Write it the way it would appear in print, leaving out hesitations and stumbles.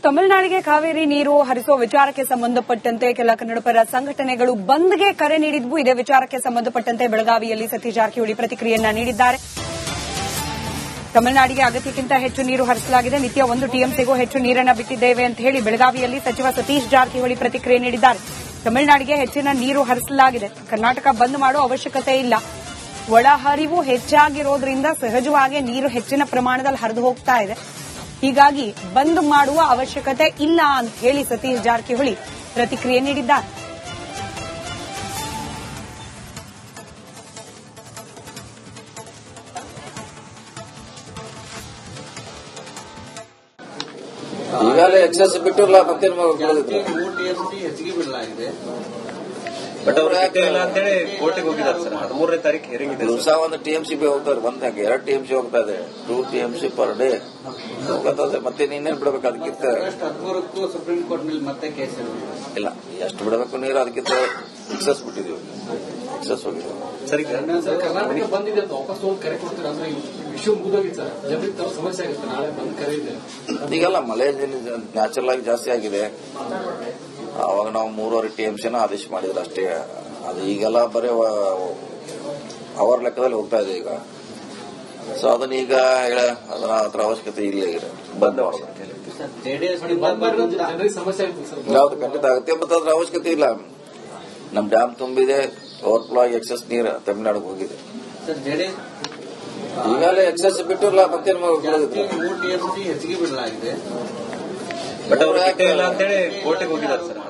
ತಮಿಳುನಾಡಿಗೆ ಕಾವೇರಿ ನೀರು ಹರಿಸುವ ವಿಚಾರಕ್ಕೆ ಸಂಬಂಧಪಟ್ಟಂತೆ ಕೆಲ ಕನ್ನಡಪರ ಸಂಘಟನೆಗಳು ಬಂದ್ಗೆ ಕರೆ ನೀಡಿದ್ವು. ಇದೇ ವಿಚಾರಕ್ಕೆ ಸಂಬಂಧಪಟ್ಟಂತೆ ಬೆಳಗಾವಿಯಲ್ಲಿ ಸತೀಶ್ ಜಾರಕಿಹೊಳಿ ಪ್ರತಿಕ್ರಿಯೆಯನ್ನ ನೀಡಿದ್ದಾರೆ. ತಮಿಳುನಾಡಿಗೆ ಅಗತ್ಯಕ್ಕಿಂತ ಹೆಚ್ಚು ನೀರು ಹರಿಸಲಾಗಿದೆ, ನಿತ್ಯ 1 ಟಿಎಂಸಿಗೂ ಹೆಚ್ಚು ನೀರನ್ನು ಬಿಟ್ಟಿದ್ದೇವೆ ಅಂತ ಹೇಳಿ ಬೆಳಗಾವಿಯಲ್ಲಿ ಸಚಿವ ಸತೀಶ್ ಜಾರಕಿಹೊಳಿ ಪ್ರತಿಕ್ರಿಯೆ ನೀಡಿದ್ದಾರೆ. ತಮಿಳುನಾಡಿಗೆ ಹೆಚ್ಚಿನ ನೀರು ಹರಿಸಲಾಗಿದೆ, ಕರ್ನಾಟಕ ಬಂದ್ ಮಾಡೋ ಅವಶ್ಯಕತೆ ಇಲ್ಲ, ಒಳಹರಿವು ಹೆಚ್ಚಾಗಿರೋದ್ರಿಂದ ಸಹಜವಾಗಿ ನೀರು ಹೆಚ್ಚಿನ ಪ್ರಮಾಣದಲ್ಲಿ ಹರಿದು ಹೋಗ್ತಾ ಇದೆ, ಹೀಗಾಗಿ ಬಂದ್ ಮಾಡುವ ಅವಶ್ಯಕತೆ ಇಲ್ಲ ಅಂತ ಹೇಳಿ ಸತೀಶ್ ಜಾರಕಿಹೊಳಿ ಪ್ರತಿಕ್ರಿಯೆ ನೀಡಿದ್ದಾರೆ. ಈಗಾಗಲೇ ಎಕ್ಸಸ್ ಬಿಟ್ಟಿರಲ್ಲ, ಮತ್ತೇನು ಹೆಚ್ಚಿಗೆ ಬಿಡಲಾಗಿದೆ. ಬಟ್ ಅವ್ರು ಇಲ್ಲ ಅಂತೇಳಿ ಕೋರ್ಟಿಗೆ ಹೋಗಿದ್ದಾರೆ ಸರ್. 13ನೇ ತಾರೀಕು ಹಿಯರಿಂಗ್ ಇದೆ. ದಿವಸ 1 TMC ಹೋಗ್ತಾರೆ, ಒಂದ್ 2 TMC ಹೋಗ್ತಾ ಇದೆ, 2 TMC ಪರ್ ಡೇ ಹೋಗತ್ತದೆ. ಮತ್ತೆ ನೀನೇನ್ ಬಿಡಬೇಕು? ಅದಕ್ಕಿಂತ 13ಕ್ಕೂ ಸುಪ್ರೀಂ ಕೋರ್ಟ್ ನಲ್ಲಿ ಮತ್ತೆ ಕೇಸ್ ಇಲ್ಲ, ಎಷ್ಟು ಬಿಡಬೇಕು ನೀರು, ಅದಕ್ಕಿಂತ ಎಕ್ಸಸ್ ಬಿಟ್ಟಿದೀವಿ, ಎಕ್ಸಸ್ ಹೋಗಿದ್ದೀವಿ. ಸರಿ, ಕರ್ನಾಟಕ ಬಂದಿದೆ ಅಂತ ವಾಪಸ್ ಹೋಗಿ ಕರೆ ಕೊಡ್ತಾರೆ ಅಂದ್ರೆ ವಿಷಯ ಮುಗಿದೋಗಿ ಸರ್, ಜನರಿಗೆ ತರ ಸಮಸ್ಯೆ ಆಗುತ್ತೆ. ನಾಳೆ ಬಂದ್ ಕರೆ ಇದೆ. ಈಗೆಲ್ಲ ಮಳೆ ನ್ಯಾಚುರಲ್ ಆಗಿ ಜಾಸ್ತಿ ಆಗಿದೆ. ಅವಾಗ ನಾವು 3.5 TMCನ ಆದೇಶ ಮಾಡಿದ್ರೆ ಅಷ್ಟೇ. ಅದು ಈಗೆಲ್ಲ ಬರೀ ಅವರ್ ಲೆಕ್ಕದಲ್ಲಿ ಹೋಗ್ತಾ ಇದೆ ಈಗ. ಸೊ ಅದನ್ನ ಈಗ ಅದರ ಅವಶ್ಯಕತೆ ಇಲ್ಲ, ಈಗ ಬಂದ್ ಜನರಿಗೆ ಸಮಸ್ಯೆ ಆಗುತ್ತೆ ಸರ್. ಯಾವ್ದು ಖಂಡಿತ ಆಗುತ್ತೆ, ಮತ್ತೆ ಅದ್ರ ಅವಶ್ಯಕತೆ ಇಲ್ಲ. ನಮ್ ಡ್ಯಾಮ್ ತುಂಬಿದೆ, ಓವರ್ಫ್ಲೋ ಆಗಿ ಎಕ್ಸಸ್ ನೀರು ತಮಿಳುನಾಡಿಗೆ ಹೋಗಿದೆ. ಈಗಾಗಲೇ ಎಕ್ಸಸ್ ಬಿಟ್ಟಿರಲ್ಲ, ಮತ್ತೇನು 3 TMC ಹೆಚ್ಚಿಗೆ ಬಿಡಲಾಗಿದೆ. ಬಟ್ ಅವ್ರು ಇಲ್ಲ ಅಂತೇಳಿ ಕೋರ್ಟಿಗೆ ಹೋಗಿದ್ದಾರೆ ಸರ್.